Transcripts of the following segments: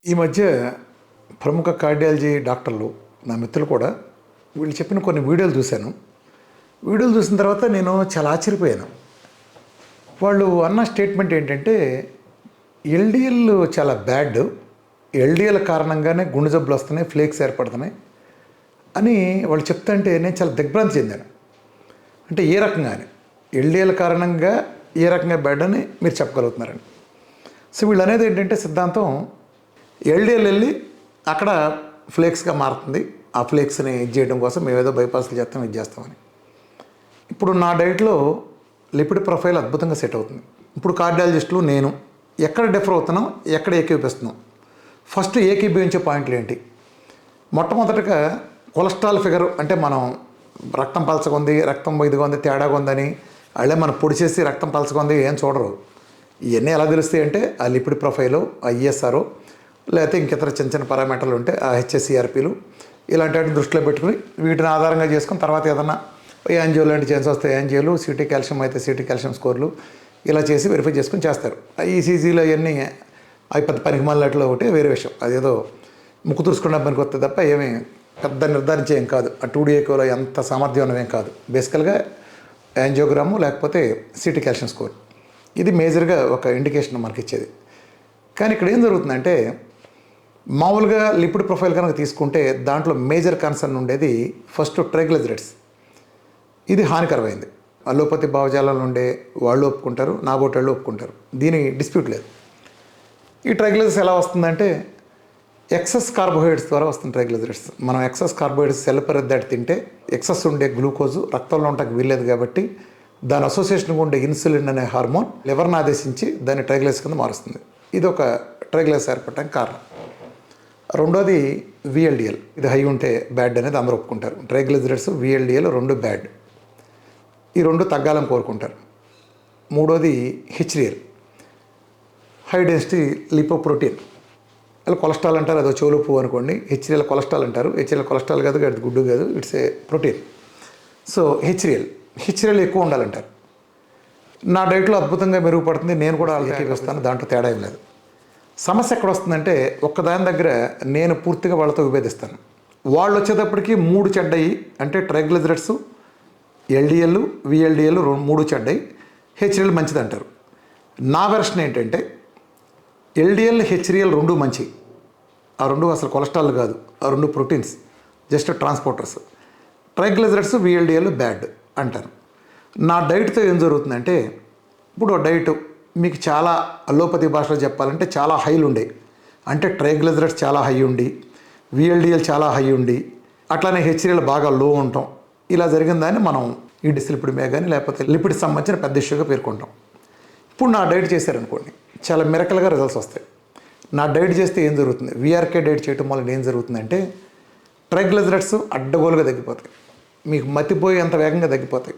ఈ మధ్య ప్రముఖ కార్డియాలజీ డాక్టర్లు నా మిత్రులు కూడా వీళ్ళు చెప్పిన కొన్ని వీడియోలు చూశాను. వీడియోలు చూసిన తర్వాత నేను చాలా ఆశ్చర్యపోయాను. వాళ్ళు అన్న స్టేట్మెంట్ ఏంటంటే ఎల్డిఎల్ చాలా బ్యాడ్, ఎల్డిఎల్ కారణంగానే గుండె జబ్బులు వస్తున్నాయి, ఫ్లేక్స్ ఏర్పడుతున్నాయి అని వాళ్ళు చెప్తుంటే నేను చాలా దిగ్భ్రాంతి చెందాను. అంటే ఏ రకంగా అని, ఎల్డిఎల్ కారణంగా ఏ రకంగా బ్యాడ్ అని మీరు చెప్పగలుగుతున్నారని. సో వీళ్ళు అనేది ఏంటంటే సిద్ధాంతం, ఎల్డిఎల్ వెళ్ళి అక్కడ ఫ్లేక్స్గా మారుతుంది, ఆ ఫ్లేక్స్ని ఇది చేయడం కోసం మేమేదో బైపాస్లు చేస్తాం, ఇది చేస్తామని. ఇప్పుడు నా డైట్లో లిపిడ్ ప్రొఫైల్ అద్భుతంగా సెట్ అవుతుంది. ఇప్పుడు కార్డియాలజిస్టులు నేను ఎక్కడ డిఫర్ అవుతున్నాం, ఎక్కడ ఏకీపిస్తున్నాం, ఫస్ట్ ఏకీభవించే పాయింట్లు ఏంటి? మొట్టమొదటిగా కొలెస్ట్రాల్ ఫిగర్, అంటే మనం రక్తం పలచకుంది, రక్తం ఇదిగా ఉంది, తేడాగా ఉందని వాళ్ళే మనం పొడి చేసి రక్తం పలచకుంది ఏం చూడరు. ఇవన్నీ ఎలా తెలుస్తాయి అంటే ఆ లిపిడ్ ప్రొఫైలు, ఆ ఈఎస్ఆర్, లేకపోతే ఇంకితర చిన్న చిన్న పారామీటర్లు ఉంటే ఆ హెచ్ఎస్సిఆర్పీలు, ఇలాంటి వాటిని దృష్టిలో పెట్టుకుని వీటిని ఆధారంగా చేసుకుని తర్వాత ఏదన్నా యాంజియో లాంటి చేంజ్ వస్తే యాంజియోలు, సిటీ కాల్షియం అయితే సిటీ కాల్షియం స్కోర్లు ఇలా చేసి వెరిఫై చేసుకుని చేస్తారు. ఈసీజీలో అవన్నీ అవి పెద్ద పనికి మళ్ళట్లో ఒకటి వేరే విషయం, అదేదో ముక్కు తుడుచుకున్న పనికి వస్తుంది తప్ప ఏమీ పెద్ద నిర్ధారించే ఏం కాదు. ఆ 2D ఎంత సామర్థ్యం ఉన్నవేం కాదు. బేసికల్గా యాంజియోగ్రాము లేకపోతే సిటీ కాల్షియం స్కోర్, ఇది మేజర్గా ఒక ఇండికేషన్ మనకి ఇచ్చేది. కానీ ఇక్కడ ఏం జరుగుతుందంటే మామూలుగా లిపిడ్ ప్రొఫైల్ కనుక తీసుకుంటే దాంట్లో మేజర్ కన్సర్న్ ఉండేది ఫస్ట్ ట్రైగ్లిజరైడ్స్. ఇది హానికరమైంది. అలోపతి భావజాలంలో ఉండే వాళ్ళు ఒప్పుకుంటారు, నాగోటాళ్ళు ఒప్పుకుంటారు, దీని డిస్ప్యూట్ లేదు. ఈ ట్రైగ్లిజరైడ్స్ ఎలా వస్తుందంటే ఎక్సెస్ కార్బోహైడ్రేట్స్ ద్వారా వస్తుంది. ట్రైగ్లిజరైడ్స్ మనం ఎక్సెస్ కార్బోహైడ్రేట్స్ సెల్ పరిధి దాటి తింటే ఎక్సెస్ ఉండే గ్లూకోజు రక్తంలో ఉండటానికి వీల్లేదు కాబట్టి దాని అసోసియేషన్గా ఉండే ఇన్సులిన్ అనే హార్మోన్ లివర్ని ఆదేశించి దాన్ని ట్రైగ్లిజరైడ్స్ కింద మారుస్తుంది. ఇది ఒక ట్రైగ్లిజరైడ్స్ ఏర్పడటానికి కారణం. రెండోది విఎల్డిఎల్, ఇది హై ఉంటే బ్యాడ్ అనేది అందరూ ఒప్పుకుంటారు. ట్రైగ్లిజరైడ్స్, విఎల్డిఎల్ రెండు బ్యాడ్, ఈ రెండు తగ్గాలని కోరుకుంటారు. మూడోది హెచ్డిఎల్, హై డెన్సిటీ లిపోప్రోటీన్, ఇలా కొలెస్ట్రాల్ అంటారు, అదో చెవులు పువ్వు అనుకోండి. హెచ్డిఎల్ కొలెస్ట్రాల్ అంటారు. హెచ్డిఎల్ కొలెస్ట్రాల్ కాదు, అది గుడ్డు కాదు, it's a protein. So HDL ఎక్కువ ఉండాలంటారు. నా డైట్లో అద్భుతంగా మెరుగుపడుతుంది, నేను కూడా వాళ్ళకి వస్తాను, దాంట్లో తేడా ఏం లేదు. సమస్య ఎక్కడ వస్తుందంటే ఒక్కదాని దగ్గర నేను పూర్తిగా వాళ్ళతో విభేదిస్తాను. వాళ్ళు వచ్చేటప్పటికి మూడు చెడ్డయి, అంటే ట్రైగ్లిజరైడ్స్, ఎల్డిఎల్, విఎల్డిఎల్ మూడు చెడ్డయి, హెచ్డిఎల్ మంచిది అంటారు. నా వెర్షన్ ఏంటంటే ఎల్డిఎల్, హెచ్డిఎల్ రెండు మంచి, ఆ రెండు అసలు కొలెస్ట్రాల్ కాదు, ఆ రెండు proteins, just transporters. Triglycerides, VLDL bad అంటారు. నా డైట్తో ఏం జరుగుతుందంటే ఇప్పుడు డైట్ మీకు చాలా అలోపతి భాషలో చెప్పాలంటే చాలా హైలు ఉండేవి, అంటే ట్రైగ్లిజరైడ్స్ చాలా హై ఉండి, విఎల్డిఎల్ చాలా హై ఉండి, అట్లానే హెచ్డిఎల్ బాగా లో ఉంటాం. ఇలా జరిగిన దాన్ని మనం ఈ డిస్లిపిడిమియా కానీ లేకపోతే లిపిడ్ సంబంధించిన పెద్ద ఇష్యూగా పేర్కొంటాం. ఇప్పుడు నా డైట్ చేశారనుకోండి, చాలా మిరకల్గా రిజల్ట్స్ వస్తాయి. నా డైట్ చేస్తే ఏం జరుగుతుంది, విఆర్కే డైట్ చేయటం వల్ల ఏం జరుగుతుందంటే ట్రైగ్లిజరైడ్స్ అడ్డగోలుగా తగ్గిపోతాయి, మీకు మతిపోయి అంత వేగంగా తగ్గిపోతాయి.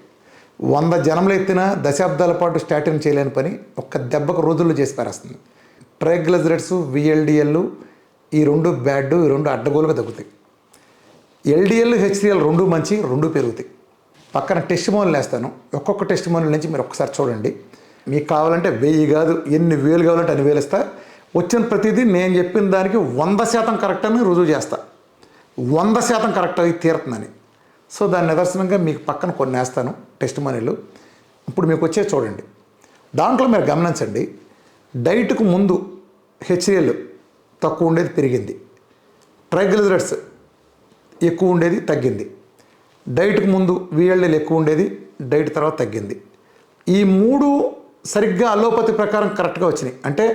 100 జనంలో ఎత్తిన దశాబ్దాల పాటు స్టాటిన్ చేయలేని పని ఒక్క దెబ్బకు రోజుల్లో చేసి పారేస్తుంది. ట్రైగ్లిజరైడ్స్, విఎల్డిఎల్ ఈ రెండు బ్యాడ్, ఈ రెండు అడ్డగోలుగా తగ్గుతాయి. ఎల్డిఎల్, హెచ్డిఎల్ రెండు మంచి, రెండు పెరుగుతాయి. పక్కన టెస్టిమోనియల్ వేస్తాను, ఒక్కొక్క టెస్టిమోనియల్ నుంచి మీరు ఒక్కసారి చూడండి. మీకు కావాలంటే 1000 కాదు, ఎన్ని వేలు కావాలంటే అన్ని వేలు ఇస్తా. వచ్చిన ప్రతిదీ నేను చెప్పిన దానికి 100% కరెక్ట్ అని రుజువు చేస్తా, 100% కరెక్ట్ అయి తీరుతుందని. సో దాని నిదర్శనంగా మీకు పక్కన కొన్ని వేస్తాను టెస్టిమోనియల్. ఇప్పుడు మీకు వచ్చే చూడండి. దాంట్లో మీరు గమనించండి, డైట్కు ముందు హెచ్డిఎల్ తక్కువ ఉండేది పెరిగింది, ట్రైగ్లిజరైడ్స్ ఎక్కువ ఉండేది తగ్గింది. డైట్కు ముందు విఎల్డిఎల్ ఎక్కువ ఉండేది, డైట్ తర్వాత తగ్గింది. ఈ మూడు సరిగ్గా అలోపతి ప్రకారం కరెక్ట్గా వచ్చినాయి, అంటే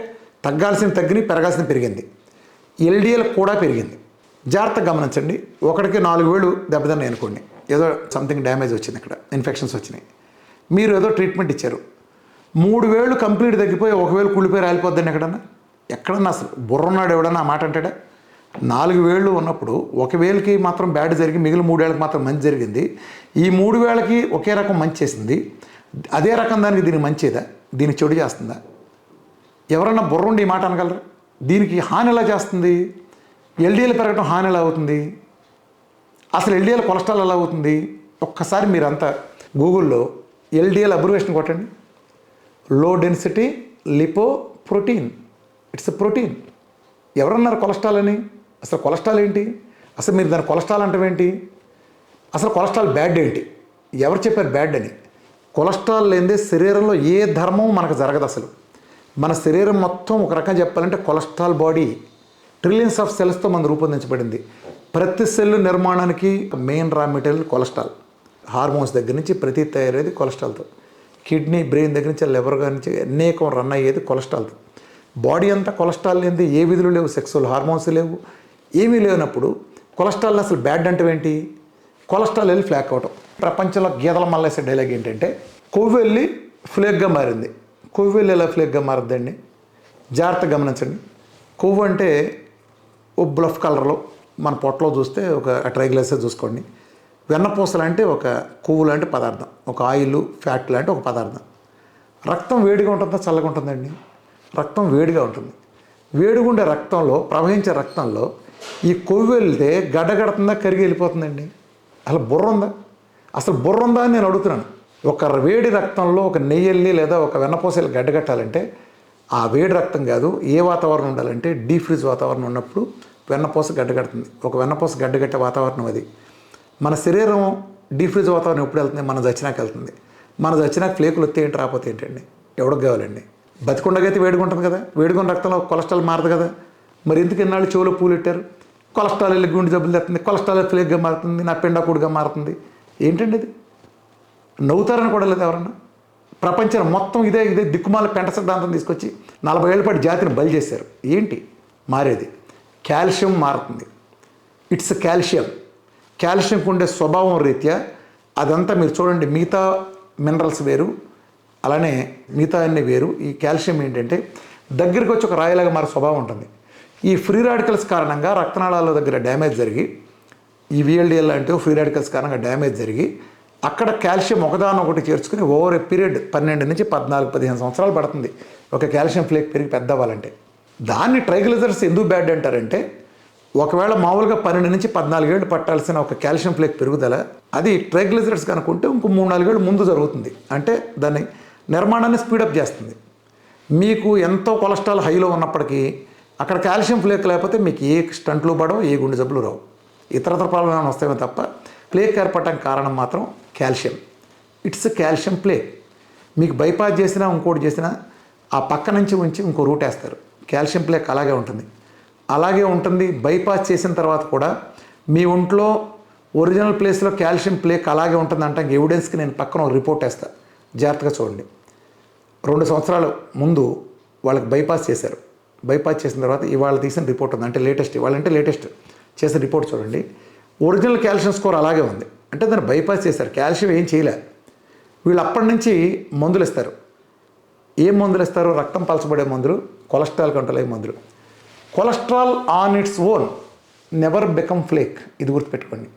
తగ్గాల్సిన తగ్గినాయి, పెరగాల్సిన పెరిగింది. ఎల్డిఎల్ కూడా పెరిగింది. జాగ్రత్తగా గమనించండి. ఒకటికి 4 వేలు దెబ్బతిన్నాయి అనుకోండి, ఏదో సంథింగ్ డ్యామేజ్ వచ్చింది, ఇక్కడ ఇన్ఫెక్షన్స్ వచ్చినాయి, మీరు ఏదో ట్రీట్మెంట్ ఇచ్చారు, 3 వేలు కంప్లీట్ తగ్గిపోయి 1 వేలు కుళ్ళిపోయి రాలిపోద్దని ఎక్కడన్నా అసలు బుర్రన్నాడు ఎవడన్నా ఆ మాట అంటాడా? 4 వేళ్ళు ఉన్నప్పుడు 1 వేలకి మాత్రం బ్యాడ్ జరిగి మిగిలిన 3 వేలకు మాత్రం మంచి జరిగింది. ఈ 3 వేలకి ఒకే రకం మంచి చేసింది, అదే రకం దానికి దీనికి మంచిదా, దీనికి చెడు చేస్తుందా? ఎవరన్నా బుర్రుండి ఈ మాట అనగలరా? దీనికి హాని ఎలా చేస్తుంది? ఎల్డిఎల్ పెరగడం హాని ఎలా అవుతుంది? అసలు ఎల్డిఎల్ కొలెస్ట్రాల్ ఎలా అవుతుంది? ఒక్కసారి మీరంతా గూగుల్లో ఎల్డిఎల్ అబ్రివేషన్ కొట్టండి, low density lipo protein, it's a protein. ఎవరన్నారు కొలెస్ట్రాల్ అని? అసలు కొలెస్ట్రాల్ ఏంటి? అసలు మీరు దాని కొలెస్ట్రాల్ అంటావేంటి? అసలు కొలెస్ట్రాల్ బ్యాడ్ ఏంటి? ఎవరు చెప్పారు బ్యాడ్ అని? కొలెస్ట్రాల్ లేనిదే శరీరంలో ఏ ధర్మం మనకు జరగదు. అసలు మన శరీరం మొత్తం ఒక రకంగా చెప్పాలంటే కొలెస్ట్రాల్ బాడీ. ట్రిలియన్స్ ఆఫ్ సెల్స్తో మనం రూపొందించబడింది. ప్రతి సెల్ నిర్మాణానికి main raw material cholesterol. Hormones దగ్గర నుంచి ప్రతి తయారయ్యేది కొలెస్ట్రాల్తో. కిడ్నీ, బ్రెయిన్ దగ్గర నుంచి లివర్ నుంచి అనేకం రన్ అయ్యేది కొలెస్ట్రాల్తో. బాడీ అంతా కొలెస్ట్రాల్ లేనిది ఏ విధులు లేవు, సెక్సువల్ హార్మోన్స్ లేవు, ఏమీ లేనప్పుడు కొలెస్ట్రాల్ అసలు బ్యాడ్ అంటే ఏంటి? కొలెస్ట్రాల్ వెళ్ళి ఫ్లాక్ అవటం. ప్రపంచంలో గీతల మల్లేసే డైలాగ్ ఏంటంటే కొవ్వు వెళ్ళి ఫ్లేక్గా మారింది. కొవ్వు వెళ్ళి ఎలా ఫ్లేక్గా మారద్దండి? జాగ్రత్తగా గమనించండి. కొవ్వు అంటే ఓ బ్లఫ్ కలర్లో మన పొట్టలో చూస్తే ఒక ట్రైగ్లైసర్ చూసుకోండి. వెన్నపూసలు అంటే ఒక కొవ్వు లాంటి పదార్థం, ఒక ఆయిల్ ఫ్యాట్ లాంటి ఒక పదార్థం. రక్తం వేడిగా ఉంటుందా చల్లగా ఉంటుందండి? రక్తం వేడిగా ఉంటుంది. వేడిగా ఉండే రక్తంలో, ప్రవహించే రక్తంలో ఈ కొవ్వు వెళ్తే గడ్డగడుతుందా, కరిగి వెళ్ళిపోతుందండి? అసలు బుర్ర ఉందా? అసలు బుర్ర ఉందా అని నేను అడుగుతున్నాను. ఒక వేడి రక్తంలో ఒక నెయ్యి లేదా ఒక వెన్నపూసలు గడ్డగట్టాలంటే ఆ వేడి రక్తం కాదు, ఏ వాతావరణం ఉండాలంటే డీప్ ఫ్రీజ్ వాతావరణం ఉన్నప్పుడు వెన్నపూస గడ్డగడుతుంది. ఒక వెన్నపూస గడ్డగట్టే వాతావరణం అది. మన శరీరం డీప్ ఫ్రీజ్ వాతావరణం ఎప్పుడు వెళ్తుంది? మనం చచ్చినాక వెళ్తుంది. మన చచ్చినాక ఫ్లేకులు వస్తే ఏంటి, రాకపోతే ఏంటండి? ఎవరికి కావాలండి? బతికుండగైతే వేడిగా ఉంటుంది కదా, వేడిగా రక్తంలో కొలెస్ట్రాల్ మారదు కదా. మరి ఎందుకు ఎన్నాళ్ళు చెవులో పూలు పెట్టారు? కొలెస్ట్రాల్ వెళ్ళి గుండె జబ్బులు తెస్తుంది, కొలెస్ట్రాల్ ఫ్లేక్గా మారుతుంది, నా పిండాకుడుగా మారుతుంది. ఏంటండి ఇది? నవ్వుతారని కూడా లేదు ఎవరన్నా? ప్రపంచం మొత్తం ఇదే దిక్కుమాల పెంట సిద్ధాంతం తీసుకొచ్చి 40 ఏళ్ళ పాటు జాతిని బలి చేశారు. ఏంటి మారేది? కాల్షియం మారుతుంది. It's calcium. కాల్షియంకు ఉండే స్వభావం రీత్యా అదంతా మీరు చూడండి. మిగతా మినరల్స్ వేరు, అలానే మిగతా అన్ని వేరు. ఈ కాల్షియం ఏంటంటే దగ్గరికి వచ్చి ఒక రాయిలాగా మారే స్వభావం ఉంటుంది. ఈ ఫ్రీ రాడికల్స్ కారణంగా రక్తనాళాల దగ్గర డ్యామేజ్ జరిగి, ఈ విఎల్డిఎల్ అంటే ఫ్రీ రాడికల్స్ కారణంగా డ్యామేజ్ జరిగి అక్కడ కాల్షియం ఒకదానొకటి చేర్చుకుని ఓవర్ ఏ పీరియడ్ 12 నుంచి 14-15 సంవత్సరాలు పడుతుంది ఒక కాల్షియం ఫ్లేక్ పెరిగి పెద్ద అవ్వాలంటే. దాన్ని ట్రైగ్లిజరైడ్స్ ఎందుకు బ్యాడ్ అంటారంటే, ఒకవేళ మామూలుగా 12 నుంచి 14 ఏళ్ళు పట్టాల్సిన ఒక కాల్షియం ఫ్లేక్ పెరుగుదల అది ట్రైగ్లిజరైడ్స్ కనుక్కుంటే ఇంకో 3-4 ఏళ్ళు ముందు జరుగుతుంది. అంటే దాన్ని నిర్మాణాన్ని స్పీడప్ చేస్తుంది. మీకు ఎంతో కొలెస్ట్రాల్ హైలో ఉన్నప్పటికీ అక్కడ కాల్షియం ఫ్లేక్ లేకపోతే మీకు ఏ స్టంట్లు పడవు, ఏ గుండె జబ్బులు రావు, ఇతరత్ర ప్రాబ్లం వస్తాయో తప్ప ప్లేక్ ఏర్పడటానికి కారణం మాత్రం కాల్షియం. It's calcium plaque. మీకు బైపాస్ చేసినా ఇంకోటి చేసినా ఆ పక్క నుంచి ఉంచి ఇంకో రూట్ వేస్తారు. కాల్షియం ప్లేక్ అలాగే ఉంటుంది. అలాగే ఉంటుంది. బైపాస్ చేసిన తర్వాత కూడా మీ ఒంట్లో ఒరిజినల్ ప్లేస్లో కాల్షియం ప్లేక్ అలాగే ఉంటుంది అంటే ఎవిడెన్స్కి నేను పక్కన ఒక రిపోర్ట్ వేస్తాను. జాగ్రత్తగా చూడండి. 2 సంవత్సరాల ముందు వాళ్ళకి బైపాస్ చేశారు. బైపాస్ చేసిన తర్వాత ఇవాళ తీసిన రిపోర్ట్ ఉంది. అంటే లేటెస్ట్ చేసిన రిపోర్ట్ చూడండి. ఒరిజినల్ కాల్షియం స్కోర్ అలాగే ఉంది. అంటే దాన్ని బైపాస్ చేశారు. కాల్షియం ఏం చేయలే. వీళ్ళు అప్పటి నుంచి మందులు ఇస్తారు. ఏం మందులు ఇస్తారు? రక్తం పలచబడే మందులు, కొలెస్ట్రాల్ కంట్రోల్ అయ్యే మందులు. Cholesterol on its own never become flake. ఇది గుర్తుపెట్టుకోండి.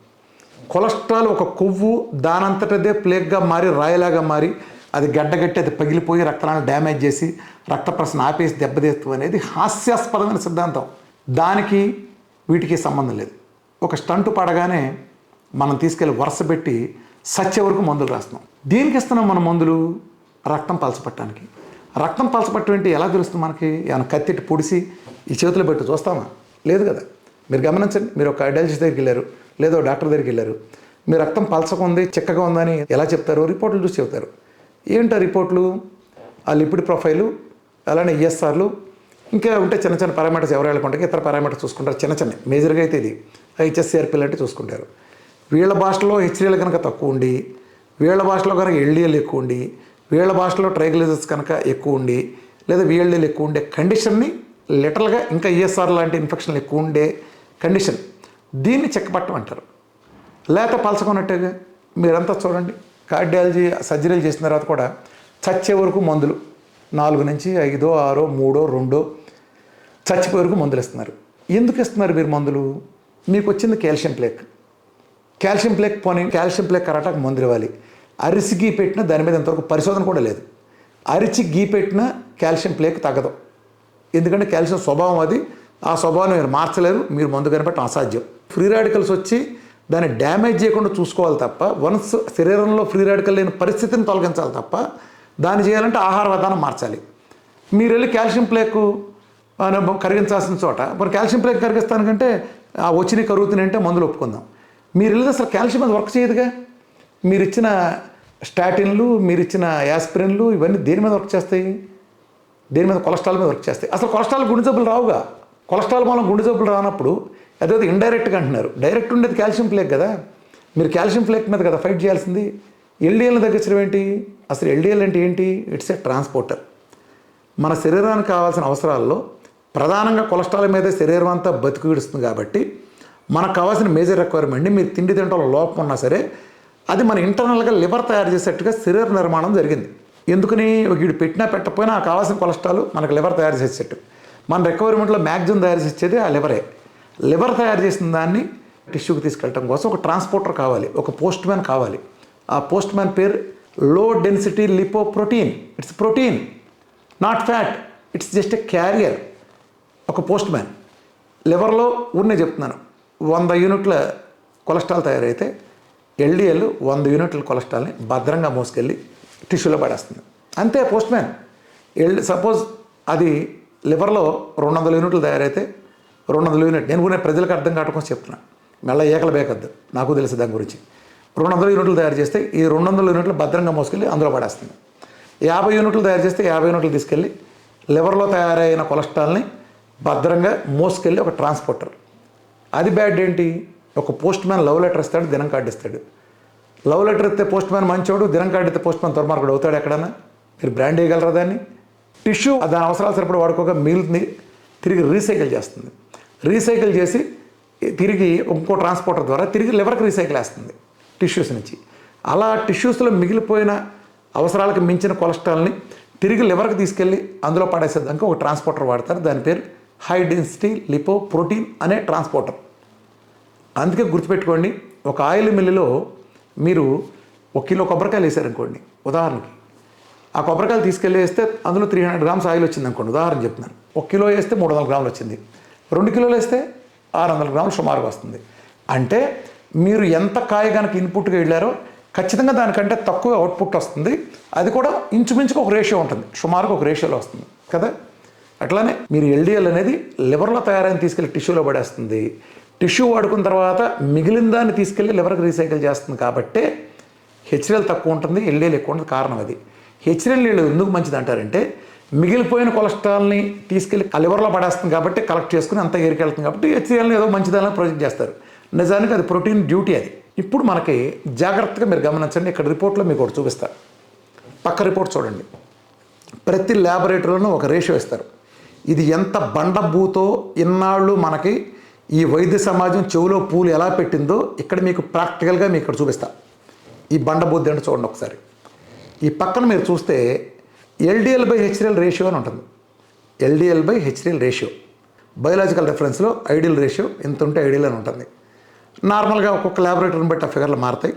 కొలెస్ట్రాల్ ఒక కొవ్వు దానంతటదే ప్లేక్గా మారి, రాయిలాగా మారి, అది గడ్డగట్టి అది పగిలిపోయి రక్తాలను డ్యామేజ్ చేసి రక్త ప్రసరణ ఆపేసి దెబ్బతీస్తాం అనేది హాస్యాస్పదమైన సిద్ధాంతం. దానికి వీటికి సంబంధం లేదు. ఒక స్టంటు పడగానే మనం తీసుకెళ్ళి వరుస పెట్టి సచ్చే వరకు మందులు రాస్తున్నాం. దేనికి ఇస్తున్నాం మన మందులు? రక్తం పలచపట్టడానికి. రక్తం పలచపట్టం ఏంటి ఎలా తెలుస్తుంది మనకి? ఏమైనా కత్తిట్టి పొడిసి ఈ చేతిలో పెట్టి చూస్తామా? లేదు కదా. మీరు గమనించండి. మీరు ఒక డయాలజిస్ట్ దగ్గరికి వెళ్ళారు, లేదో డాక్టర్ దగ్గరికి వెళ్ళారు. మీ రక్తం పలచకుంది, చిక్కగా ఉందని ఎలా చెప్తారు? రిపోర్ట్లు చూసి చెప్తారు. ఏంటో రిపోర్ట్లు? ఆ లిపిడ్ ప్రొఫైలు, అలానే ఈఎస్ఆర్లు, ఇంకా ఉంటే చిన్న చిన్న పారామీటర్స్ ఎవరు వెళ్ళకుంటే ఇతర పారామీటర్స్ చూసుకుంటారు. చిన్న మేజర్గా అయితే ఇది హెచ్ఎస్సిఆర్పి లాంటివి చూసుకుంటారు. వీళ్ళ భాషలో హెచ్డిఎల్ కనుక తక్కువ ఉండి, వీళ్ళ భాషలో కనుక ఎల్డిఎల్ ఎక్కువ ఉండి, వీళ్ళ భాషలో ట్రైగ్లిజరైడ్స్ కనుక ఎక్కువ ఉండి, లేదా విఎల్డిఎల్ ఎక్కువ ఉండే కండిషన్ని లిటరల్గా ఇంకా ఈఎస్ఆర్ లాంటి ఇన్ఫెక్షన్లు ఎక్కువ ఉండే కండిషన్, దీన్ని చెక్కపట్టం అంటారు. లేక పలసకున్నట్టుగా మీరంతా చూడండి. కార్డియాలజీ సర్జరీలు చేసిన తర్వాత కూడా చచ్చే వరకు మందులు 4 నుంచి 5, 6, 3, 2 చచ్చిపోయే వరకు మందులు ఇస్తున్నారు. ఎందుకు ఇస్తున్నారు మీరు మందులు? మీకు వచ్చింది కాల్షియం ప్లేక్. కాల్షియం ప్లేక్ పోనీ కాల్షియం ప్లేక్ కరాటాకు మందులు ఇవ్వాలి. అరిసి గీ పెట్టినా దాని మీద ఇంతవరకు పరిశోధన కూడా లేదు. అరిచి గీ పెట్టినా కాల్షియం ప్లేక్ తగ్గదు. ఎందుకంటే కాల్షియం స్వభావం అది. ఆ స్వభావాన్ని మీరు మార్చలేరు. మీరు మందు కనిపెట్టడం అసాధ్యం. ఫ్రీ రాడికల్స్ వచ్చి దాన్ని డ్యామేజ్ చేయకుండా చూసుకోవాలి తప్ప, వన్స్ శరీరంలో ఫ్రీ రాడికల్ లేని పరిస్థితిని తొలగించాలి తప్ప, దాన్ని చేయాలంటే ఆహార విధానం మార్చాలి. మీరు వెళ్ళి కాల్షియం ప్లేక్ కరిగించాల్సిన చోట మరి కాల్షియం ప్లేక్ కరిగిస్తానికంటే ఆ వచ్చినవి కరుగుతున్నాయి అంటే మందులు ఒప్పుకుందాం. మీరు వెళ్ళి అసలు కాల్షియం అది వర్క్ చేయదుగా. మీరు ఇచ్చిన స్టాటిన్లు, మీరు ఇచ్చిన యాస్పిరిన్లు ఇవన్నీ దేని మీద వర్క్ చేస్తాయి? దేని మీద? కొలెస్ట్రాల్ మీద వర్క్ చేస్తాయి. అసలు కొలెస్ట్రాల్ గుండె జబ్బులు రావుగా. కొలెస్ట్రాల్ మూలం గుండె జబ్బులు రానప్పుడు అదే ఇండైరెక్ట్గా అంటున్నారు. డైరెక్ట్ ఉండేది కాల్షియం ప్లేక్ కదా. మీరు కాల్షియం ప్లేక్ మీద కదా ఫైట్ చేయాల్సింది. ఎల్డిఎల్ని తగ్గించడం ఏంటి? అసలు ఎల్డిఎల్ అంటే ఏంటి? It's a transporter. మన శరీరానికి కావాల్సిన అవసరాల్లో ప్రధానంగా కొలెస్ట్రాల్ మీదే శరీరం అంతా బతికిడుస్తుంది కాబట్టి మనకు కావాల్సిన మేజర్ రిక్వైర్మెంట్ని మీరు తిండి తింటలో లోపం ఉన్నా సరే అది మన ఇంటర్నల్గా లివర్ తయారు చేసేట్టుగా శరీర నిర్మాణం జరిగింది. ఎందుకని? వీడు పెట్టినా పెట్టకపోయినా ఆ కావాల్సిన కొలెస్ట్రాల్ మనకు లివర్ తయారు చేసేట్టు. మన రిక్వైర్మెంట్లో మ్యాక్సిమం తయారు చేసేది ఆ లివరే. లివర్ తయారు చేసిన దాన్ని టిష్యూకి తీసుకెళ్ళటం కోసం ఒక ట్రాన్స్పోర్టర్ కావాలి, ఒక పోస్ట్ మ్యాన్ కావాలి. ఆ పోస్ట్ మ్యాన్ పేరు low density lipoprotein. It's protein, not fat. It's just a carrier. ఒక పోస్ట్ మ్యాన్ లివర్లో ఊరినే చెప్తున్నాను 100 యూనిట్ల కొలెస్ట్రాల్ తయారైతే ఎల్డిఎల్ 100 యూనిట్ల కొలెస్ట్రాల్ని భద్రంగా మోసుకెళ్ళి టిష్యూలో పడేస్తుంది. అంతే పోస్ట్ మ్యాన్. సపోజ్ అది లివర్లో 200 యూనిట్లు తయారైతే 200 యూనిట్, నేను కూడా ప్రజలకు అర్థం కావడం చెప్తున్నా, మళ్ళీ ఏకల బేకద్దు, నాకు తెలుసు దాని గురించి. 200 యూనిట్లు తయారు చేస్తే ఈ 200 యూనిట్లు భద్రంగా మోసుకెళ్ళి అందులో పడేస్తుంది. 50 యూనిట్లు తయారు చేస్తే 50 యూనిట్లు తీసుకెళ్ళి లివర్లో తయారైన కొలెస్ట్రాల్ని భద్రంగా మోసుకెళ్ళి ఒక ట్రాన్స్పోర్టర్. అది బ్యాడ్ ఏంటి? ఒక పోస్ట్ మ్యాన్ లవ్ లెటర్ ఇస్తాడు, దినం కార్డు ఇస్తాడు. లవ్ లెటర్ ఇస్తే పోస్ట్ మ్యాన్ మంచోడు, దినం కార్డు ఇస్తే పోస్ట్ మ్యాన్ దుర్మార్గుడు అవుతాడు ఎక్కడన్నా? మీరు బ్రాండ్ వేయగలరా దాన్ని? టిష్యూ దాని అవసరాలు సరిపడి వాడుకోక మిగిలింది తిరిగి రీసైకిల్ చేస్తుంది. రీసైకిల్ చేసి తిరిగి ఇంకో ట్రాన్స్పోర్టర్ ద్వారా తిరిగి లివర్కి రీసైకిల్ వేస్తుంది టిష్యూస్ నుంచి. అలా టిష్యూస్లో మిగిలిపోయిన అవసరాలకు మించిన కొలెస్ట్రాల్ని తిరిగి లివర్కి తీసుకెళ్ళి అందులో పడేసేదానికి ఒక ట్రాన్స్పోర్టర్ వాడతారు. దాని పేరు హై డెన్సిటీ లిపోప్రోటీన్ అనే ట్రాన్స్పోర్టర్. అందుకే గుర్తుపెట్టుకోండి, ఒక ఆయిల్ మిల్లులో మీరు 1 కిలో కొబ్బరికాయలు వేసారనుకోండి ఉదాహరణకి, ఆ కొబ్బరికాయలు తీసుకెళ్ళి వేస్తే అందులో 300 గ్రామ్స్ ఆయిల్ వచ్చింది అనుకోండి, ఉదాహరణ చెప్తున్నాను. 1 కిలో వేస్తే 300 గ్రాములు వచ్చింది. 2 కిలోలు వేస్తే 600 గ్రాములు సుమారుగా వస్తుంది. అంటే మీరు ఎంత కాయ కనుక ఇన్పుట్గా వెళ్ళారో ఖచ్చితంగా దానికంటే తక్కువ అవుట్పుట్ వస్తుంది. అది కూడా ఇంచుమించుకు ఒక రేషియో ఉంటుంది, సుమారుగా ఒక రేషియోలో వస్తుంది కదా. అట్లానే మీరు ఎల్డిఎల్ అనేది లివర్లో తయారైన తీసుకెళ్ళి టిష్యూలో పడేస్తుంది. టిష్యూ వాడుకున్న తర్వాత మిగిలిన దాన్ని తీసుకెళ్ళి లివర్కి రీసైకిల్ చేస్తుంది. కాబట్టి హెచ్సిఎల్ తక్కువ ఉంటుంది, ఎల్డిఎల్ ఎక్కువ ఉంటుంది. కారణం అది. హెచ్సిఎల్ ఎందుకు మంచిది అంటారంటే మిగిలిపోయిన కొలెస్ట్రాల్ని తీసుకెళ్ళి ఆ లివర్లో పడేస్తుంది కాబట్టి కలెక్ట్ చేసుకుని అంతా ఏరికెళ్తుంది కాబట్టి హెచ్సిఎల్ని ఏదో మంచిదాన్ని ప్రొజెక్ట్ చేస్తారు. నిజానికి అది ప్రోటీన్ డ్యూటీ అది. ఇప్పుడు మనకి జాగ్రత్తగా మీరు గమనించండి, ఇక్కడ రిపోర్ట్లో మీకు ఒకటి చూపిస్తారు. పక్క రిపోర్ట్ చూడండి. ప్రతి ల్యాబొరేటరీలోనూ ఒక రేషియో ఇస్తారు. ఇది ఎంత బండబూతో ఇన్నాళ్ళు మనకి ఈ వైద్య సమాజం చెవులో పూలు ఎలా పెట్టిందో ఇక్కడ మీకు ప్రాక్టికల్గా మీకు ఇక్కడ చూపిస్తా. ఈ బండబూద్ది అంటే చూడండి ఒకసారి. ఈ పక్కన మీరు చూస్తే LDL/HDL రేషియో అని ఉంటుంది. LDL/HDL రేషియో బయోలాజికల్ రెఫరెన్స్లో ఐడియల్ రేషియో ఎంత ఉంటే ఐడియల్ అని ఉంటుంది. నార్మల్గా ఒక్కొక్క ల్యాబొరేటరీని బట్టి ఆ ఫిగర్లు మారుతాయి.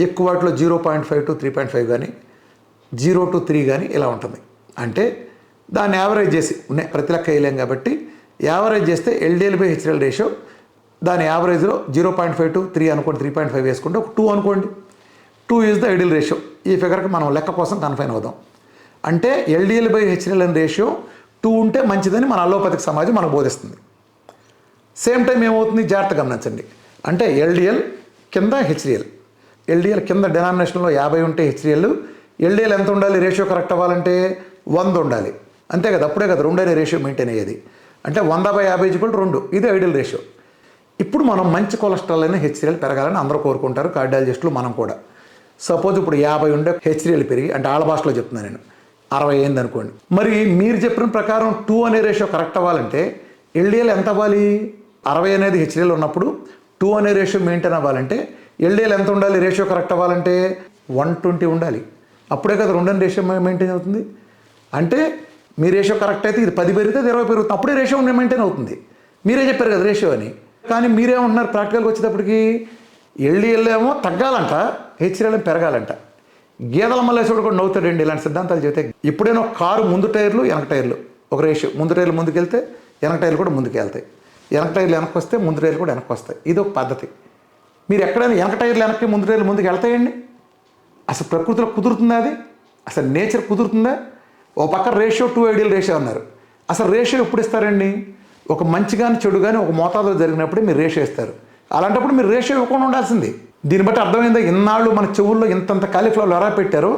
ఎక్కువ వాటిలో 0.5 to 3.5 కానీ 0 to 3 కానీ ఇలా ఉంటుంది. అంటే దాన్ని యావరేజ్ చేసి ఉన్నాయి, ప్రతి లెక్క వేయలేం కాబట్టి యావరేజ్ చేస్తే LDL/HDL రేషియో దాని యావరేజ్లో 0.5 to 3 అనుకోండి, 3.5 వేసుకుంటే ఒక 2 అనుకోండి. 2 ఈజ్ ద ఐడియల్ రేషియో. ఈ ఫిగర్కి మనం లెక్క కోసం కన్ఫైన్ అవుదాం. అంటే LDL/HDL అనే రేషియో 2 ఉంటే మంచిదని మన అలోపతిక్ సమాజం మనకు బోధిస్తుంది. సేమ్ టైం ఏమవుతుంది జాగ్రత్త గమనించండి. అంటే LDL కింద HDL. LDL కింద డినామినేషన్లో 50 ఉంటే HDL. LDL ఎంత ఉండాలి? రేషియో కరెక్ట్ అవ్వాలంటే 100 ఉండాలి. అంతే కదా, అప్పుడే కదా 2 అనే రేషియో మెయింటైన్ అయ్యేది. అంటే 100/50 = 2. ఇది ఐడియల్ రేషియో. ఇప్పుడు మనం మంచి కొలెస్ట్రాల్ అయినా HDL పెరగాలని అందరూ కోరుకుంటారు, కార్డియాలజిస్టులు మనం కూడా. సపోజ్ ఇప్పుడు 50 ఉండే HDL పెరిగి, అంటే ఆళ్ళ భాషలో చెప్తున్నాను నేను, 60 అయింది అనుకోండి. మరి మీరు చెప్పిన ప్రకారం 2 అనే రేషియో కరెక్ట్ అవ్వాలంటే LDL ఎంత అవ్వాలి? 60 అనేది HDL ఉన్నప్పుడు 2 అనే రేషియో మెయింటైన్ అవ్వాలంటే LDL ఎంత ఉండాలి? రేషియో కరెక్ట్ అవ్వాలంటే 120 ఉండాలి. అప్పుడే కదా 2 అనే రేషియో మెయింటైన్ అవుతుంది. అంటే మీ రేషియో కరెక్ట్ అయితే ఇది 10 పెరిగితే 20 పెరుగుతుంది, అప్పుడే రేషియో మెయింటైన్ అవుతుంది. మీరే చెప్పారు కదా రేషియో అని. కానీ మీరేమంటున్నారు ప్రాక్టికల్గా వచ్చేటప్పటికి LDL ఏమో తగ్గాలంట, HDL ఏమో పెరగాలంట. గీదల మల్లేశ్వరుడు కూడా నవ్వుతాడండి ఇలాంటి సిద్ధాంతాలు చెబితే. ఎప్పుడైనా కారు ముందు టైర్లు వెనక టైర్లు ఒక రేషియో, ముందు టైర్లు ముందుకు వెళ్తే వెనక టైర్లు కూడా ముందుకు వెళ్తాయి, వెనక టైర్లు వెనక్కి వస్తే ముందు టైర్లు కూడా వెనక్కి వస్తాయి. ఇది ఒక పద్ధతి. మీరు ఎక్కడైనా వెనక టైర్లు వెనక్కి ముందు టైర్లు ముందుకు వెళ్తాయండి? అసలు ప్రకృతిలో కుదురుతుందా అది? అసలు నేచర్ కుదురుతుందా? ఓ పక్క రేషియో 2 ఐడియల్ రేషియో అన్నారు, అసలు రేషియో ఎప్పుడు ఇస్తారండి? ఒక మంచి కానీ చెడు కానీ ఒక మోతాదులో జరిగినప్పుడే మీరు రేషియో ఇస్తారు. అలాంటప్పుడు మీరు రేషియో ఇవ్వకుండా ఉండాల్సింది. దీన్ని బట్టి అర్థమైందా? ఇన్నాళ్ళు మన చెవుల్లో ఇంతంత కాలీఫ్లవర్ ఎలా పెట్టారో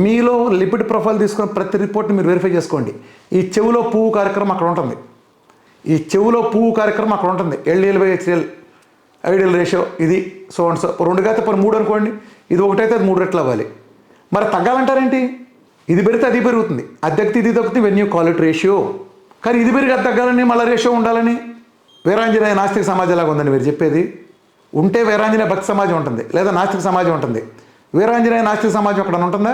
మీలో లిపిడ్ ప్రొఫైల్ తీసుకున్న ప్రతి రిపోర్ట్ని మీరు వెరిఫై చేసుకోండి. ఈ చెవులో పువ్వు కార్యక్రమం అక్కడ ఉంటుంది. ఈ చెవులో పువ్వు కార్యక్రమం అక్కడ ఉంటుంది. LDL/HDL ఐడియల్ రేషియో ఇది సో అండ్ సో 2 కాకపోతే 3 అనుకోండి. ఇది 1 అయితే అది 3 రెట్లు అవ్వాలి. మరి తగ్గాలంటారేంటి? ఇది పెరిగితే అది పెరుగుతుంది, అది తగ్గితే ఇది తగ్గుతుంది. When you call it ratio. కానీ ఇది పెరిగి అది తగ్గాలని మళ్ళీ రేషియో ఉండాలని వీరాంజనేయ నాస్తిక సమాజం లాగా ఉందండి మీరు చెప్పేది. ఉంటే వీరాంజనేయ భక్తి సమాజం ఉంటుంది, లేదా నాస్తిక సమాజం ఉంటుంది. వీరాంజనేయ నాస్తిక సమాజం అక్కడ ఉంటుందా?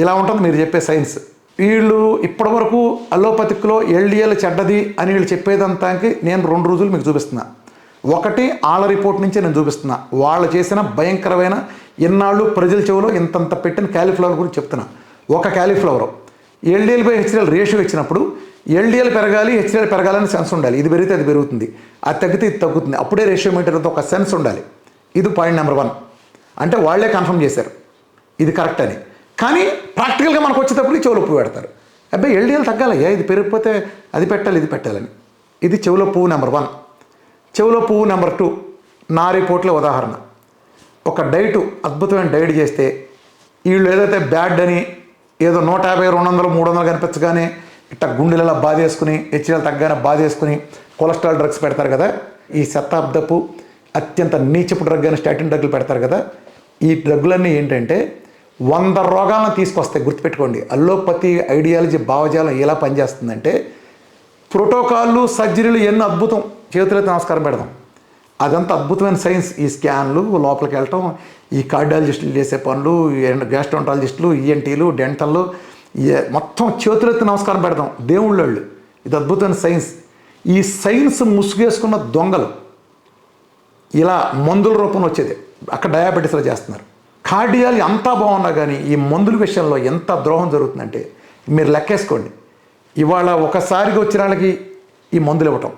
ఇలా ఉంటుంది మీరు చెప్పే సైన్స్. వీళ్ళు ఇప్పటివరకు అలోపతిక్లో LDL చెడ్డది అని వీళ్ళు చెప్పేదంతాకి నేను 2 రోజులు మీకు చూపిస్తున్నా. ఒకటి వాళ్ళ రిపోర్ట్ నుంచే నేను చూపిస్తున్నా. వాళ్ళు చేసిన భయంకరమైన ఇన్నాళ్ళు ప్రజల చెవులో ఇంతంత పెట్టిన క్యాలీఫ్లవర్ గురించి చెప్తున్నా. ఒక క్యాలీఫ్లవర్ LDL/HDL రేషియో ఇచ్చినప్పుడు LDL పెరగాలి, HDL పెరగాలని సెన్స్ ఉండాలి. ఇది పెరిగితే అది పెరుగుతుంది, అది తగ్గితే ఇది తగ్గుతుంది. అప్పుడే రేషియో మెయింటైన్ ఒక సెన్స్ ఉండాలి. ఇది పాయింట్ నెంబర్ 1. అంటే వాళ్ళే కన్ఫర్మ్ చేశారు ఇది కరెక్ట్ అని. కానీ ప్రాక్టికల్గా మనకు వచ్చేటప్పుడు చెవులో పువ్వు పెడతారు. అబ్బాయి LDL తగ్గాలయ్యా, ఇది పెరిగిపోతే అది పెట్టాలి ఇది పెట్టాలని. ఇది చెవులో పువ్వు నెంబర్ 1. చెవులో పువ్వు నెంబర్ 2 నా రిపోర్ట్లో ఉదాహరణ. ఒక డైటు అద్భుతమైన డైట్ చేస్తే వీళ్ళు ఏదైతే బ్యాడ్ అని ఏదో 150, 200, 300 కనిపించగానే ఇట్లా గుండెలలో బాధేసుకుని HDL తగ్గానే బాధేసుకుని కొలెస్ట్రాల్ డ్రగ్స్ పెడతారు కదా. ఈ శతాబ్దపు అత్యంత నీచపు డ్రగ్ అని స్టాటిన్ డ్రగ్లు పెడతారు కదా. ఈ డ్రగ్లన్నీ ఏంటంటే 100 రోగాలను తీసుకొస్తాయి. గుర్తుపెట్టుకోండి, అల్లోపతి ఐడియాలజీ భావజాలం ఎలా పనిచేస్తుందంటే ప్రోటోకాల్లు సర్జరీలు ఎన్నో అద్భుతం, చేతులైతే నమస్కారం పెడదాం. అదంతా అద్భుతమైన సైన్స్. ఈ స్కాన్లు లోపలికి వెళ్ళటం, ఈ కార్డియాలజిస్టులు చేసే పనులు, గ్యాస్ట్రాంటాలజిస్టులు, ENTలు, డెంటల్లు, మొత్తం చేతులెత్తి నమస్కారం పెడతాం దేవుళ్ళు. ఇది అద్భుతమైన సైన్స్. ఈ సైన్స్ ముసుగేసుకున్న దొంగలు ఇలా మందుల రూపంలో వచ్చేది అక్కడ డయాబెటీస్లో చేస్తున్నారు. కార్డియాలజీ అంతా బాగున్నా కానీ ఈ మందుల విషయంలో ఎంత ద్రోహం జరుగుతుందంటే మీరు లెక్కేసుకోండి. ఇవాళ ఒకసారిగా వచ్చిన వాళ్ళకి ఈ మందులు ఇవ్వటం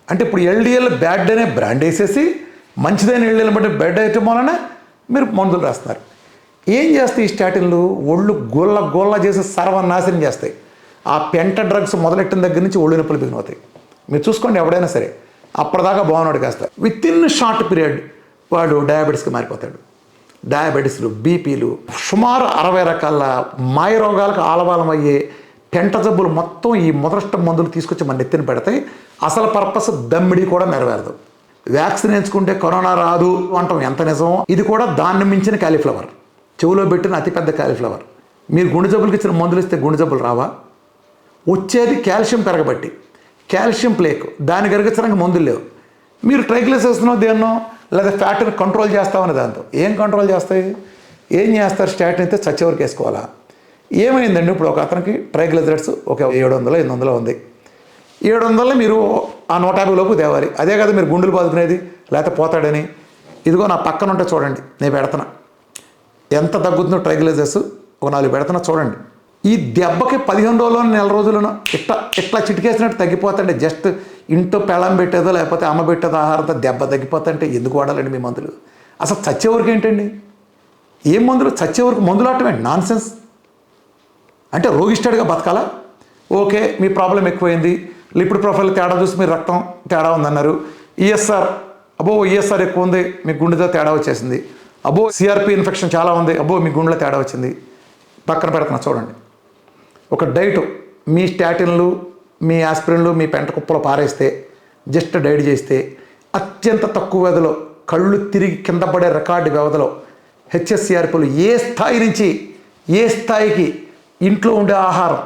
అంటే ఇప్పుడు LDL బ్యాడ్ అనే బ్రాండ్ వేసేసి మంచిదైన LDL బట్టి బెడ్ ఐటమ్ వలన మీరు మందులు రాస్తున్నారు. ఏం చేస్తాయి ఈ స్టాటిన్లు? ఒళ్ళు గోళ్ళ చేసి సర్వనాశనం చేస్తాయి. ఆ పెంట డ్రగ్స్ మొదలెట్టిన దగ్గర నుంచి ఒళ్ళు నొప్పులు బిగినవుతాయి. మీరు చూసుకోండి, ఎవడైనా సరే అప్పటిదాకా బాగున్నాడు కాస్త విత్ ఇన్ షార్ట్ పీరియడ్ వాడు డయాబెటీస్కి మారిపోతాడు. డయాబెటీస్లు, BPలు, సుమారు 60 రకాల మాయ రోగాలకు ఆలవాలమయ్యే పెంట జబ్బులు మొత్తం ఈ మొదట మందులు తీసుకొచ్చి మన నెత్తిన పెడతాయి. అసలు పర్పస్ దమ్మిడి కూడా నెరవేరదు. వ్యాక్సిన్ ఎంచుకుంటే కరోనా రాదు అంటాం, ఎంత నిజమో ఇది కూడా దాన్ని మించిన క్యాలీఫ్లవర్. చెవులో పెట్టిన అతిపెద్ద క్యాలీఫ్లవర్. మీరు గుండె జబ్బులకి ఇచ్చిన మందులు ఇస్తే గుండె జబ్బులు రావా? వచ్చేది కాల్షియం పెరగబట్టి, కాల్షియం ప్లేక్. దాన్ని కరిగించడానికి మందులు లేవు. మీరు ట్రైగ్లిసరైడ్స్నో దేన్నో లేదా ఫ్యాట్ని కంట్రోల్ చేస్తామని దాంతో ఏం కంట్రోల్ చేస్తాయి? ఏం చేస్తారు? స్టాటిన్ అయితే చచ్చేవరకు వేసుకోవాలా? ఏమైందండి ఇప్పుడు ఒక అతనికి ట్రైగ్లిసరైడ్స్ ఒక 700, 800 ఉంది. 700 మీరు ఆ 150 లోపు తేవాలి. అదే కదా మీరు గుండెలు బాదుకునేది, లేకపోతే పోతాడని. ఇదిగో నా పక్కన ఉంటే చూడండి, నేను పెడుతున్నా ఎంత తగ్గుతుందో ట్రైగ్లిసరైడ్స్. ఒక 4 పెడుతున్నా చూడండి. ఈ దెబ్బకి 15 రోజుల్లోనూ, నెల రోజుల్లోనూ ఇట్లా చిటికేసినట్టు తగ్గిపోతుంటే జస్ట్ ఇంట్లో పెళ్ళం పెట్టేదో లేకపోతే అమ్మ పెట్టేదో ఆహారంతో దెబ్బ తగ్గిపోతుంటే ఎందుకు వాడాలండి మీ మందులు? అసలు చచ్చేవరకు ఏంటండి? ఏం మందులు? చచ్చేవరకు మందులు ఆడటమే నాన్ సెన్స్. అంటే రోగిష్టాడుగా బతకాలా? ఓకే, మీ ప్రాబ్లం ఎక్కువైంది, లిపిడ్ ప్రొఫైల్ తేడా చూసి మీరు రక్తం తేడా ఉందన్నారు. ESR ఎక్కువ ఉంది, మీ గుండెతో తేడా వచ్చేసింది. CRP ఇన్ఫెక్షన్ చాలా ఉంది, మీ గుండెలో తేడా వచ్చింది. పక్కన పెడుతున్నా చూడండి. ఒక డైట్ మీ స్టాటిన్లు, మీ ఆస్పిరిన్లు మీ పెంట కుప్పలో పారేస్తే, జస్ట్ డైట్ చేస్తే అత్యంత తక్కువ వ్యవధిలో కళ్ళు తిరిగి కింద పడే రికార్డు వ్యవధిలో HSCRPలు ఏ స్థాయి నుంచి ఏ స్థాయికి ఇంట్లో ఉండే ఆహారం,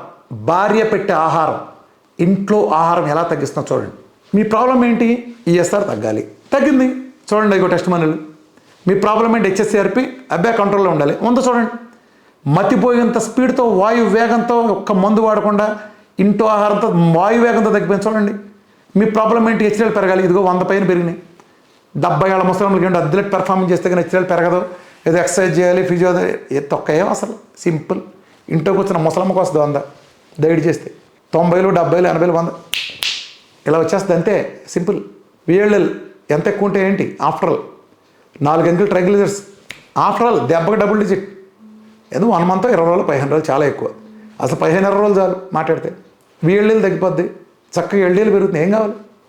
భార్య పెట్టే ఆహారం, ఇంట్లో ఆహారం ఎలా తగ్గిస్తున్నా చూడండి. మీ ప్రాబ్లం ఏంటి? ESR తగ్గాలి, తగ్గింది చూడండి. ఇగో టెస్ట్ మనలు. మీ ప్రాబ్లం ఏంటి? HSCRP కంట్రోల్లో ఉండాలి, ఉందో చూడండి. మతిపోయేంత స్పీడ్తో వాయు వేగంతో ఒక్క మందు వాడకుండా ఇంట్లో ఆహారంతో వాయు వేగంతో తగ్గిపోయింది చూడండి. మీ ప్రాబ్లం ఏంటి? HDL పెరగాలి, ఇదిగో 100 పైన పెరిగినాయి. 70 ఏళ్ళ ముసలింలకి ఏంటి అథ్లెట్ పెర్ఫార్మెన్స్ చేస్తే కానీ HDL పెరగదు. ఏదో ఎక్సర్సైజ్ చేయాలి, ఫిజియో తొక్కయేం అసలు సింపుల్. ఇంట్లోకి వచ్చిన ముసలమ్మకు వస్తుంది 100 డైట్ చేస్తే. 90, 70, 80, 100 ఇలా వచ్చేస్తుంది అంతే సింపుల్. VLL ఎంత ఎక్కువ ఉంటే ఏంటి? ఆఫ్టర్ ఆల్ 4 అంకెలు ట్రైగ్లిసరైడ్స్. ఆఫ్టర్ ఆల్ దెబ్బకి డబుల్ డిజిట్. ఎందుకు 1 మంత్ 20 రోజులు, 15 రోజులు చాలా ఎక్కువ. అసలు 15 రోజులు చాలు మాట్లాడితే. VLDL తగ్గిపోద్ది, చక్కగా LDL పెరుగుతుంది.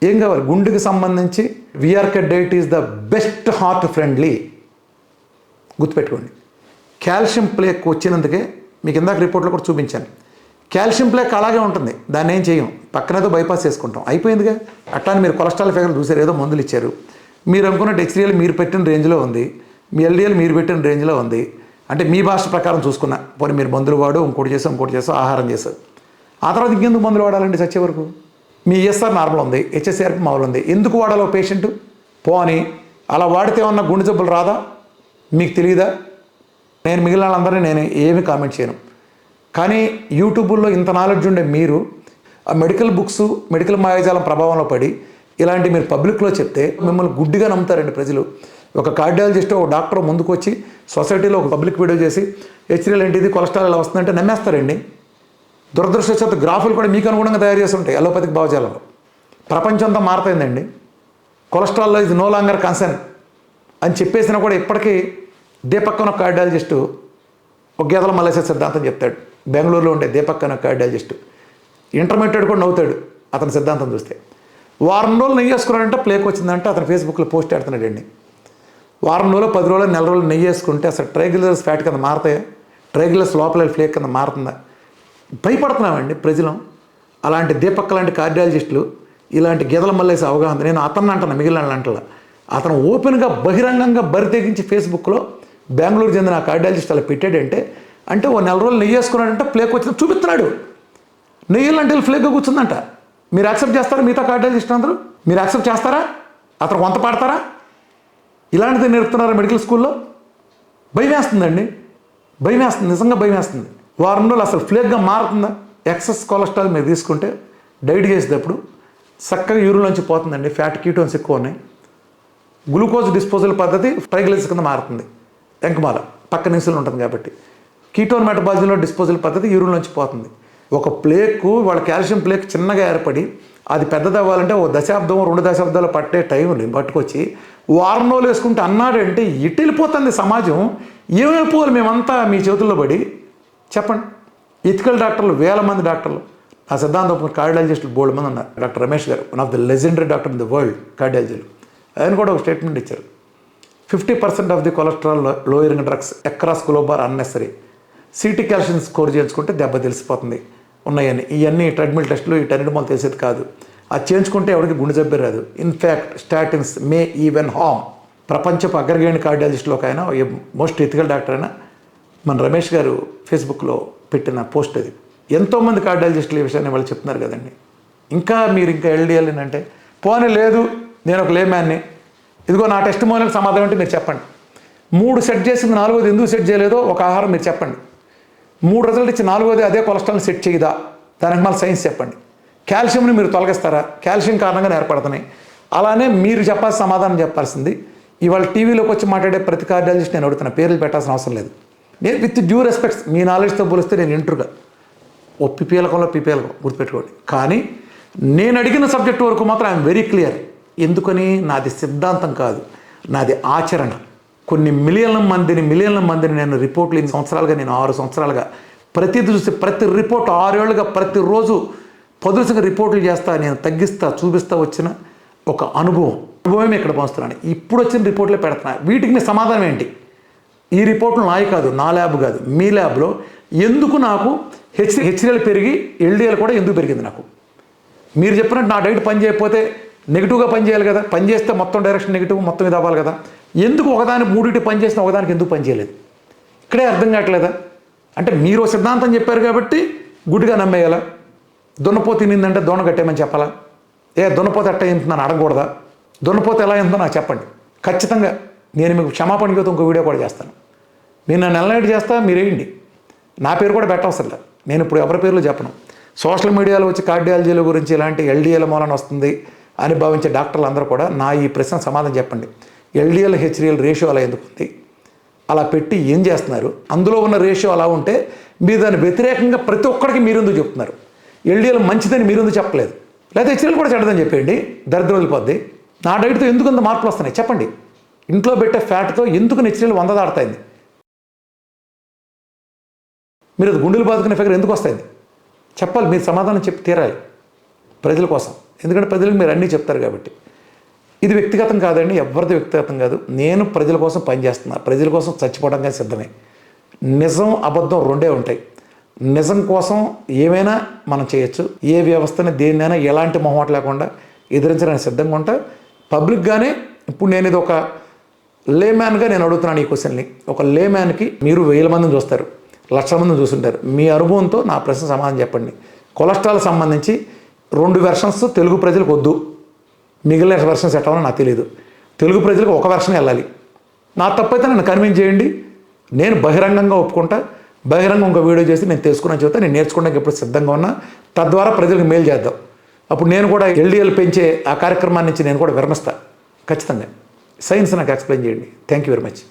ఏం కావాలి? గుండెకి సంబంధించి VRK diet is the best heart friendly. గుర్తుపెట్టుకోండి. కాల్షియం ప్లేక్ వచ్చినందుకే మీకు ఇందాక రిపోర్ట్లో కూడా చూపించాను. కాల్షియం ప్లేక్ అలాగే ఉంటుంది, దాన్ని ఏం చేయం, పక్కనేదో బైపాస్ చేసుకుంటాం, అయిపోయిందిగా. అట్లానే మీరు కొలెస్ట్రాల్ ఫిగర్ చూసారు, ఏదో మందులు ఇచ్చారు, మీరు అనుకున్నట్టు HDL మీరు పెట్టిన రేంజ్లో ఉంది, మీ LDL మీరు పెట్టిన రేంజ్లో ఉంది. అంటే మీ భాష ప్రకారం చూసుకున్నా, పోనీ మీరు మందులు వాడు ఇంకోటి చేసాం ఆహారం చేశారు. ఆ తర్వాత ఇంకెందుకు మందులు వాడాలండి చచ్చే వరకు? మీ ESR నార్మల్ ఉంది, HSCRP మామూలు ఉంది, ఎందుకు వాడాలో పేషెంట్? పోని అలా వాడితే ఉన్న గుండె జబ్బులు రాదా? మీకు తెలియదా? నేను మిగిలిన వాళ్ళందరినీ నేను ఏమీ కామెంట్ చేయను. కానీ యూట్యూబ్లో ఇంత నాలెడ్జ్ ఉండే మీరు ఆ మెడికల్ బుక్స్, మెడికల్ మాయాజాలం ప్రభావంలో పడి ఇలాంటి మీరు పబ్లిక్లో చెప్తే మిమ్మల్ని గుడ్డిగా నమ్ముతారండి ప్రజలు. ఒక కార్డియాలజిస్ట్, ఒక డాక్టర్ ముందుకు వచ్చి సొసైటీలో ఒక పబ్లిక్ వీడియో చేసి HDL ఏంటిది, కొలెస్ట్రాల్ ఎలా వస్తుందంటే నమ్మేస్తారండి. దురదృష్టవశాత్తు గ్రాఫులు కూడా మీకు అనుగుణంగా తయారు చేసి ఉంటాయి అలోపతిక్ భావజాలంలో. ప్రపంచం అంతా మారిపోయిందండి. కొలెస్ట్రాల్లో ఇది నో లాంగర్ కన్సర్న్ అని చెప్పేసినా కూడా ఇప్పటికీ దీపక్ అనే కార్డియాలజిస్టు ఒక గేదల మలేసే సిద్ధాంతం చెప్తాడు. బెంగళూరులో ఉండే దీపక్ అనే కార్డియాలజిస్టు ఇంటర్మీడియట్ కూడా నవ్వుతాడు అతని సిద్ధాంతం చూస్తే. వారం రోజులు నెయ్యి వేసుకున్నాడంటే ప్లేక్ వచ్చిందంటే అతను ఫేస్బుక్లో పోస్ట్ పెడుతున్నాడండి. వారం రోజులు, 10 రోజులు, నెల రోజులు నెయ్యి వేసుకుంటే అసలు ట్రైగ్లిజరైడ్స్ ఫ్యాట్ కింద మారుతాయా? ట్రైగ్లిజరైడ్స్ లోపల ఫ్లేక్ కింద మారుతుందా? భయపడుతున్నామండి ప్రజలు. అలాంటి దీపక్ లాంటి కార్డియాలజిస్టులు ఇలాంటి గేదల మల్లేసే అవగాహన. నేను అతన్ని అంటున్నా, మిగిలిన అంటలా. అతను ఓపెన్గా బహిరంగంగా బరి తెగించి ఫేస్బుక్లో బెంగళూరు చెందిన ఆ కార్డియాలజిస్ట్ అలా పెట్టాడంటే అంటే ఓ నెల రోజులు నెయ్యి వేసుకున్నాడంటే ప్లేక్ వచ్చింది చూపిస్తున్నాడు. నెయ్యిలు అంటే ఫ్లేక్గా కూర్చుందంట. మీరు యాక్సెప్ట్ చేస్తారా? మిగతా కార్డియాలజిస్ట్ అందరూ మీరు యాక్సెప్ట్ చేస్తారా? అతను వంత పాడతారా? ఇలాంటిది నేర్పుతున్నారా మెడికల్ స్కూల్లో? భయం వేస్తుందండి, భయం వేస్తుంది, నిజంగా భయం వేస్తుంది. వారం రోజులు అసలు ఫ్లేక్గా మారుతుందా? ఎక్సెస్ కొలెస్ట్రాల్ మీరు తీసుకుంటే డైట్ చేసేటప్పుడు చక్కగా యూరిన్లోంచి పోతుందండి. ఫ్యాట్, కీటోన్స్ ఎక్కువ ఉన్నాయి. గ్లూకోజ్ డిస్పోజల్ పద్ధతి ట్రైగ్లిజరైడ్స్ కింద మారుతుంది. ఎంకమాల పక్కన ఇన్సులిన్ ఉంటుంది కాబట్టి కీటోన్ మెటబాలిజంలో డిస్పోజల్ పద్ధతి యూరిన్లోంచి పోతుంది. ఒక ప్లేకు వాళ్ళ కాల్షియం ప్లేక్ చిన్నగా ఏర్పడి అది పెద్దదవ్వాలంటే ఓ దశాబ్దం, 2 దశాబ్దాలు పట్టే టైంని పట్టుకొచ్చి వారం రోజులు వేసుకుంటే అన్నాడంటే ఇటు వెళ్ళిపోతుంది సమాజం. ఏమైపోవాలి మేమంతా మీ చేతుల్లో పడి? చెప్పండి. ఎథికల్ డాక్టర్లు వేల మంది డాక్టర్లు, ఆ సిద్ధాంతం కార్డియాలజిస్టులు బోల్డ్ మంది ఉన్నారు. డాక్టర్ రమేష్ గారు, one of the legendary doctor in the world కార్డియాలజీలో, ఆయన కూడా ఒక స్టేట్మెంట్ ఇచ్చారు. 50% of the cholesterol lowering drugs across global are unnecessary. CT calcium score చేయించుకుంటే దెబ్బ తెలిసిపోతుంది ఉన్నాయని. ఇవన్నీ ట్రెడ్మిల్ టెస్టులు ఈ టెన్నిడమల్ తెలిసేది కాదు. అది చేయించుకుంటే ఎవరికి గుండె జబ్బే రాదు. In fact statins may even harm. ప్రపంచపు అగ్రగణ్య కార్డియాలజిస్టులో ఒక ఆయన, మోస్ట్ ఎథికల్ డాక్టర్ అయినా మన రమేష్ గారు ఫేస్బుక్లో పెట్టిన పోస్ట్ అది. ఎంతోమంది కార్డియాలజిస్టులు ఈ విషయాన్ని వాళ్ళు చెప్తున్నారు కదండి. ఇంకా LDL అంటే పోనీ లేదు, నేను ఒక లేమ్యాన్ని, ఇదిగో నా టెస్ట్ మోనల్ సమాధానం అంటే మీరు చెప్పండి. 3 సెట్ చేసింది 4వది ఎందుకు సెట్ చేయలేదో ఒక ఆహారం మీరు చెప్పండి. 3 రిజల్ట్ ఇచ్చి 4వది అదే కొలెస్ట్రాల్ని సెట్ చేయదా? దానికి మళ్ళీ సైన్స్ చెప్పండి. కాల్షియంని మీరు తొలగిస్తారా? కాల్షియం కారణంగా ఏర్పడుతున్నాయి. అలానే మీరు చెప్పాల్సిన సమాధానం చెప్పాల్సింది. ఇవాళ టీవీలోకి వచ్చి మాట్లాడే ప్రతి కార్డియాలజిస్ట్ నేను అడుగుతున్నా, పేర్లు పెట్టాల్సిన అవసరం లేదు. నేను విత్ డ్యూ రెస్పెక్ట్స్ మీ నాలెడ్జ్తో పోలిస్తే నేను ఇంటర్గా ఓ పిపీలకంలో గుర్తుపెట్టుకోండి. కానీ నేను అడిగిన సబ్జెక్ట్ వరకు మాత్రం ఐఎమ్ వెరీ క్లియర్. ఎందుకని? నాది సిద్ధాంతం కాదు, నాది ఆచరణ. కొన్ని మిలియన్ల మందిని నేను రిపోర్ట్లు 8 సంవత్సరాలుగా, నేను 6 సంవత్సరాలుగా ప్రతిదీ చూసి ప్రతి రిపోర్ట్ 6 ఏళ్ళుగా ప్రతిరోజు పదులుసంగా రిపోర్ట్లు చేస్తా, నేను తగ్గిస్తా, చూపిస్తా వచ్చిన ఒక అనుభవమే ఇక్కడ పంచుతున్నాను. ఇప్పుడు వచ్చిన రిపోర్ట్లే పెడుతున్నా. వీటికి మీ సమాధానం ఏంటి? ఈ రిపోర్ట్లు నాయి కాదు, నా ల్యాబ్ కాదు, మీ ల్యాబ్లో ఎందుకు నాకు HDL పెరిగి LDL కూడా ఎందుకు పెరిగింది? నాకు మీరు చెప్పినట్టు నా డైట్ పని చేయకపోతే నెగిటివ్గా పని చేయాలి కదా, పని చేస్తే మొత్తం డైరెక్షన్ నెగిటివ్, మొత్తం ఇది అవ్వాలి కదా. ఎందుకు ఒకదానికి 3 పని చేసిన ఒకదానికి ఎందుకు పని చేయలేదు? ఇక్కడే అర్థం కావట్లేదా? అంటే మీరు సిద్ధాంతం చెప్పారు కాబట్టి గుడ్డిగా నమ్మేయాలా? దున్నపోత తినిందంటే దోణ కట్టేయమని చెప్పాలా? దున్నపోత ఎట్ట ఏంటున్నాను అడగకూడదా? దున్నపోత ఎలా ఏందో నాకు చెప్పండి. ఖచ్చితంగా నేను మీకు క్షమాపణ చెబుతూ ఇంకో వీడియో కూడా చేస్తాను. నేను నా నెలనైట్ చేస్తా, మీరేయండి. నా పేరు కూడా పెట్టవసరం లేదు. నేను ఇప్పుడు ఎవరి పేర్లు చెప్పను. సోషల్ మీడియాలో వచ్చి కార్డియాలజీల గురించి ఇలాంటి LDL మూలన వస్తుంది అని భావించే డాక్టర్లు అందరూ కూడా నా ఈ ప్రశ్న సమాధానం చెప్పండి. LDL HDL రేషియో అలా ఎందుకు ఉంది? అలా పెట్టి ఏం చేస్తున్నారు? అందులో ఉన్న రేషియో అలా ఉంటే మీరు దాన్ని వ్యతిరేకంగా ప్రతి ఒక్కరికి మీరెందుకు చెప్తున్నారు? LDL మంచిదని మీరెందుకు చెప్పలేదు? లేకపోతే HDL కూడా చెడ్డదని చెప్పేయండి, దరిద్రం వదిలిపోద్ది. నా డైట్తో ఎందుకు అంత మార్పులు వస్తున్నాయి చెప్పండి. ఇంట్లో పెట్టే ఫ్యాట్తో ఎందుకు HDL 100 దాడుతుంది? మీరు అది గుండెలు బాదుకునే ఫిగర్ ఎందుకు వస్తుంది? చెప్పాలి, మీరు సమాధానం చెప్పి తీరాలి ప్రజల కోసం. ఎందుకంటే ప్రజలకు మీరు అన్నీ చెప్తారు కాబట్టి. ఇది వ్యక్తిగతం కాదండి, ఎవరిది వ్యక్తిగతం కాదు. నేను ప్రజల కోసం పనిచేస్తున్నా, ప్రజల కోసం చచ్చిపోవడానికి సిద్ధమే. నిజం అబద్ధం రెండే ఉంటాయి. నిజం కోసం ఏమైనా మనం చేయొచ్చు. ఏ వ్యవస్థని దేన్నైనా ఎలాంటి మొహమాట లేకుండా ఎదిరించడానికి సిద్ధంగా ఉంటా. పబ్లిక్గానే ఇప్పుడు నేను ఇది ఒక లేమ్యాన్గా నేను అడుగుతున్నాను ఈ క్వశ్చన్ని. ఒక లేమ్యాన్కి మీరు 1000 మందిని చూస్తారు, లక్షల మందిని చూస్తుంటారు. మీ అనుభవంతో నా ప్రశ్న సమాధానం చెప్పండి. కొలెస్ట్రాల్ సంబంధించి 2 వెర్షన్స్ తెలుగు ప్రజలకు వద్దు, మిగిలిన వెర్షన్స్ ఎట్టాలో నాకు తెలియదు. తెలుగు ప్రజలకు ఒక వెర్షన్ వెళ్ళాలి. నా తప్పైతే నన్ను కన్విన్స్ చేయండి, నేను బహిరంగంగా ఒప్పుకుంటా. బహిరంగంగా ఇంకో వీడియో చేసి నేను తెలుసుకున్న చెబుతా. నేను నేర్చుకోవడానికి ఎప్పుడు సిద్ధంగా ఉన్నా. తద్వారా ప్రజలకు మేలు చేద్దాం. అప్పుడు నేను కూడా ఎల్డిఎల్ పెంచే ఆ కార్యక్రమాన్ని నుంచి నేను కూడా విరమిస్తా ఖచ్చితంగా. సైన్స్ నాకు ఎక్స్ప్లెయిన్ చేయండి. Thank you very much.